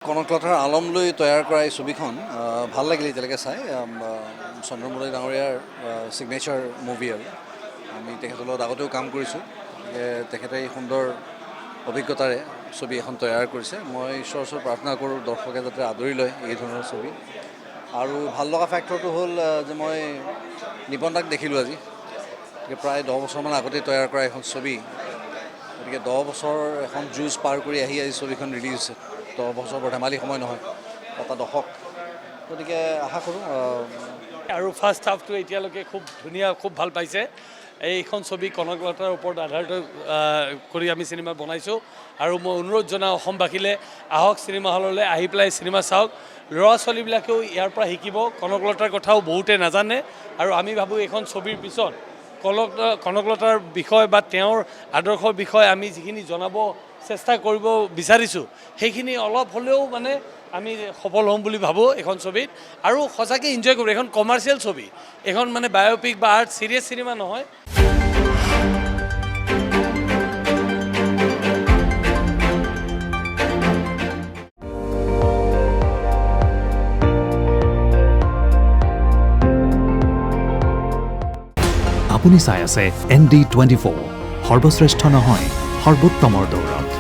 কনকলতাৰ আলম লৈ তৈয়াৰ কৰা এই ছবিখন ভাল লাগিলে এতিয়ালৈকে চাই চন্দ্ৰমুদৈ ডাঙৰীয়াৰ ছিগনেচাৰ মুভি আৰু আমি তেখেতৰ লগত আগতেও কাম কৰিছোঁ তেখেতে এই সুন্দৰ অভিজ্ঞতাৰে ছবি এখন তৈয়াৰ কৰিছে মই ঈশ্বৰৰ ওচৰত প্ৰাৰ্থনা কৰোঁ দৰ্শকে যাতে আদৰি লয় এই ধৰণৰ ছবি আৰু ভাল লগা ফেক্টৰটো হ'ল যে মই নিপন দাক দেখিলোঁ আজি প্ৰায় 10 বছৰমান আগতে তৈয়াৰ কৰা এখন ছবি গতিকে 10 বছৰ এখন যুঁজ পাৰ কৰি আহি আজি ছবিখন ৰিলিজ হৈছে 10 বছৰ বৰ ধেমালি সময় নহয় এটা দশক গতিকে আশা কৰোঁ আৰু ফাৰ্ষ্ট হাফটো এতিয়ালৈকে খুব ধুনীয়া খুব ভাল পাইছে এইখন ছবি কনকলতাৰ ওপৰত আধাৰিত কৰি আমি চিনেমা বনাইছোঁ আৰু মই অনুৰোধ জনাওঁ অসমবাসীলে আহক চিনেমা হললৈ আহি পেলাই চিনেমা চাওক ল'ৰা ছোৱালীবিলাকেও ইয়াৰ পৰা শিকিব কনকলতাৰ কথাও বহুতে নাজানে আৰু আমি ভাবোঁ এইখন ছবিৰ পিছত কনকলতাৰ বিষয় বা তেওঁৰ আদৰ্শৰ বিষয়ে আমি যিখিনি জনাব চেষ্টা কৰিব বিচাৰিছোঁ সেইখিনি অলপ হ'লেও মানে আমি সফল হ'ম বুলি ভাবোঁ এইখন ছবিত আৰু সঁচাকৈ এনজয় কৰিব এইখন কমাৰ্চিয়েল ছবি এইখন মানে বায়'পিক বা আৰ্ট চিৰিয়াছ চিনেমা নহয় আপুনি চাই আছে ND24 সৰ্বশ্ৰেষ্ঠ নহয় সৰ্বোত্তমৰ দৌৰত